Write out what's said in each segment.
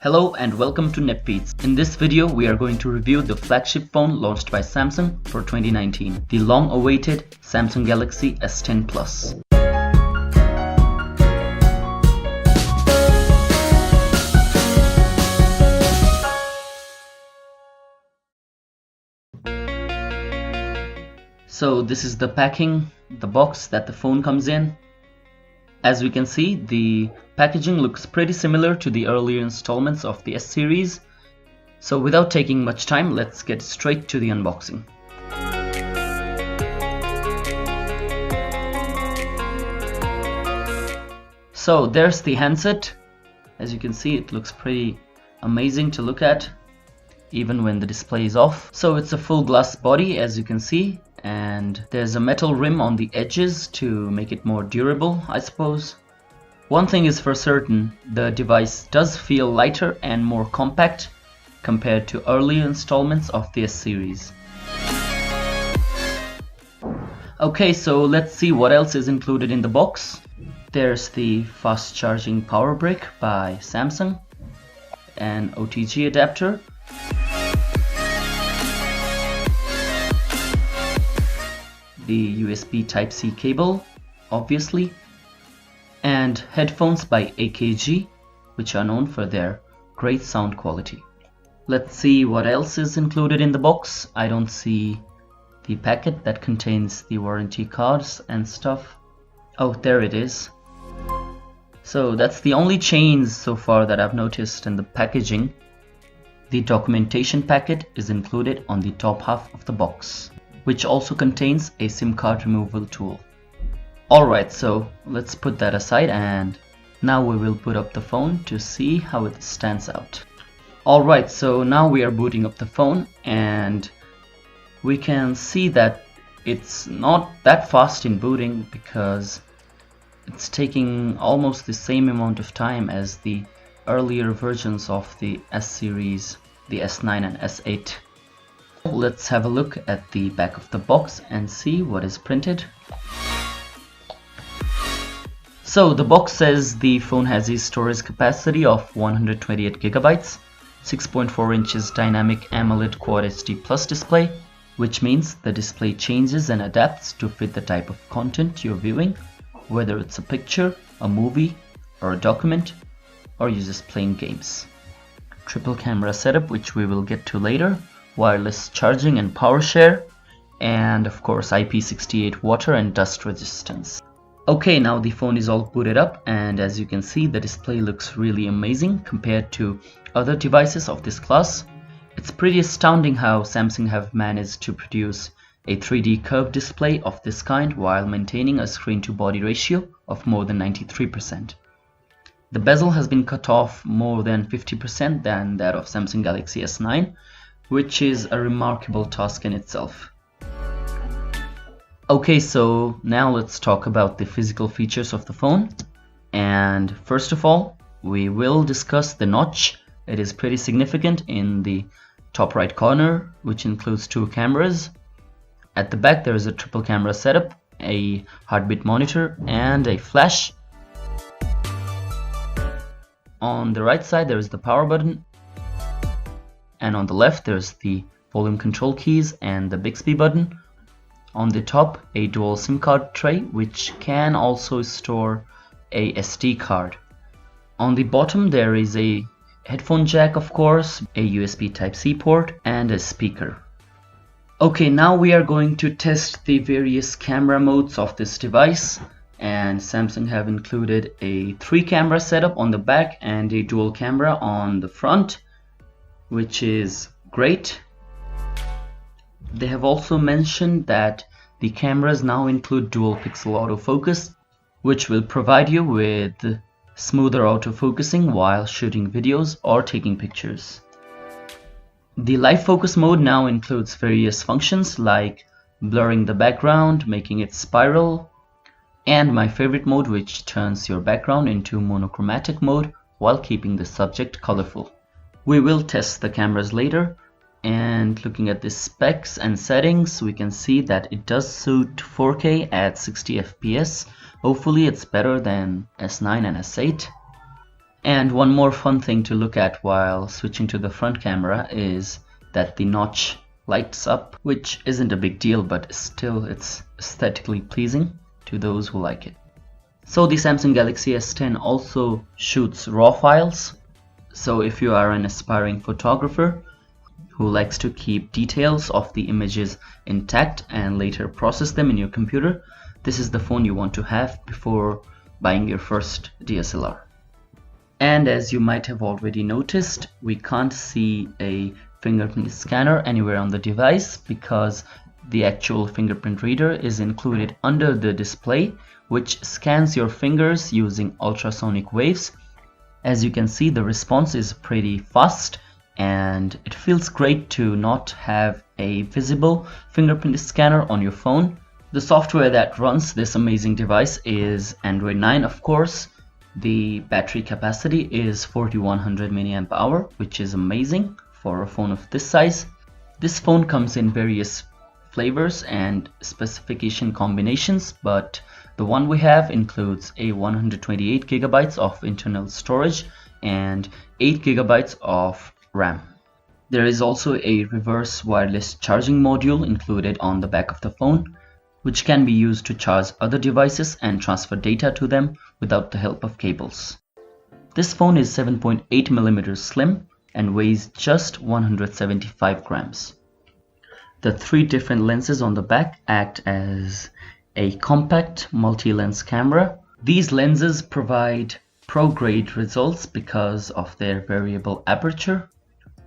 Hello and welcome to NetBeats. In this video, we are going to review the flagship phone launched by Samsung for 2019, the long-awaited Samsung Galaxy S10 Plus. So this is the packaging, the box that the phone comes in. As we can see, the packaging looks pretty similar to the earlier installments of the S series. So without taking much time, let's get straight to the unboxing. So there's the handset. As you can see, it looks pretty amazing to look at, even when the display is off. So it's a full glass body, as you can see, and there's a metal rim on the edges to make it more durable, I suppose. One thing is for certain, the device does feel lighter and more compact compared to earlier installments of the S series. Okay, so let's see what else is included in the box. There's the fast charging power brick by Samsung, an OTG adapter, the USB Type-C cable, obviously, and headphones by AKG, which are known for their great sound quality. Let's see what else is included in the box. I don't see the packet that contains the warranty cards and stuff. Oh, there it is. So that's the only change so far that I've noticed in the packaging. The documentation packet is included on the top half of the box, which also contains a SIM card removal tool. Alright, so let's put that aside and now we will boot up the phone to see how it stands out. Alright, so now we are booting up the phone and we can see that it's not that fast in booting because it's taking almost the same amount of time as the earlier versions of the S series, the S9 and S8. Let's have a look at the back of the box and see what is printed. So the box says the phone has a storage capacity of 128 GB, 6.4 inches dynamic AMOLED Quad HD Plus display, which means the display changes and adapts to fit the type of content you're viewing, whether it's a picture, a movie, or a document, or you're just playing games. Triple camera setup, which we will get to later, wireless charging and power share, and of course IP68 water and dust resistance. Okay, now the phone is all booted up and as you can see, the display looks really amazing compared to other devices of this class. It's pretty astounding how Samsung have managed to produce a 3D curved display of this kind while maintaining a screen to body ratio of more than 93%. The bezel has been cut off more than 50% than that of Samsung Galaxy S9, which is a remarkable task in itself. Okay, so now let's talk about the physical features of the phone. And first of all, we will discuss the notch. It is pretty significant in the top right corner, which includes two cameras. At the back there is a triple camera setup, a heartbeat monitor and a flash. On the right side there is the power button, and on the left there's the volume control keys and the Bixby button. On the top, a dual SIM card tray, which can also store a SD card. On the bottom there is a headphone jack, of course, a USB Type-C port and a speaker. Okay, now we are going to test the various camera modes of this device, and Samsung have included a 3-camera setup on the back and a dual camera on the front, which is great. They have also mentioned that the cameras now include dual pixel autofocus, which will provide you with smoother autofocusing while shooting videos or taking pictures. The live focus mode now includes various functions like blurring the background, making it spiral, and my favorite mode, which turns your background into monochromatic mode while keeping the subject colorful. We will test the cameras later, and looking at the specs and settings, we can see that it does suit 4K at 60 FPS. Hopefully it's better than S9 and S8. And one more fun thing to look at while switching to the front camera is that the notch lights up, which isn't a big deal, but still it's aesthetically pleasing to those who like it. So the Samsung Galaxy S10 also shoots RAW files. So if you are an aspiring photographer who likes to keep details of the images intact and later process them in your computer, this is the phone you want to have before buying your first DSLR. And as you might have already noticed, we can't see a fingerprint scanner anywhere on the device because the actual fingerprint reader is included under the display, which scans your fingers using ultrasonic waves. As you can see, the response is pretty fast and it feels great to not have a visible fingerprint scanner on your phone. The software that runs this amazing device is Android 9, of course. The battery capacity is 4100 mAh, which is amazing for a phone of this size. This phone comes in various flavors and specification combinations, but the one we have includes a 128 GB of internal storage and 8 GB of RAM. There is also a reverse wireless charging module included on the back of the phone, which can be used to charge other devices and transfer data to them without the help of cables. This phone is 7.8mm slim and weighs just 175 grams. The three different lenses on the back act as a compact multi-lens camera. These lenses provide pro-grade results because of their variable aperture.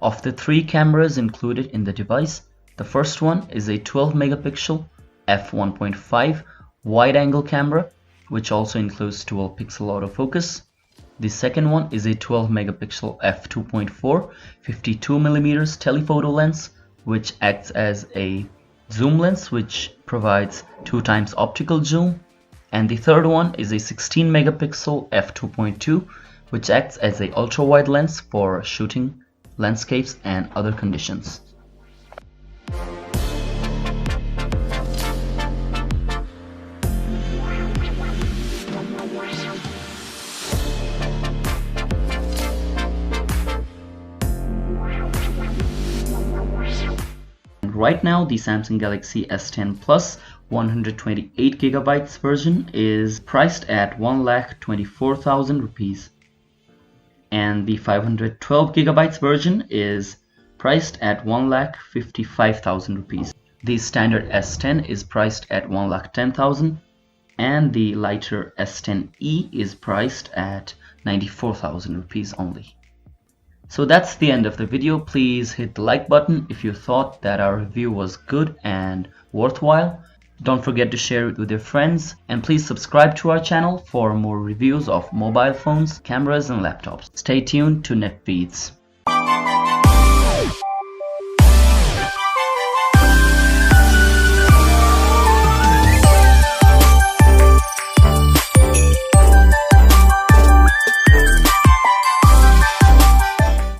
Of the three cameras included in the device, the first one is a 12 megapixel f1.5 wide-angle camera, which also includes dual pixel autofocus. The second one is a 12 megapixel f2.4 52mm telephoto lens, which acts as a zoom lens which provides 2x optical zoom. And the third one is a 16 megapixel f2.2, which acts as a ultra-wide lens for shooting landscapes and other conditions. Right now, the Samsung Galaxy S10 Plus 128GB version is priced at 1,24,000 rupees, and the 512GB version is priced at 1,55,000 rupees. The standard S10 is priced at 1,10,000, and the lighter S10e is priced at 94,000 rupees only. So that's the end of the video. Please hit the like button if you thought that our review was good and worthwhile. Don't forget to share it with your friends, and please subscribe to our channel for more reviews of mobile phones, cameras and laptops. Stay tuned to NetFeeds.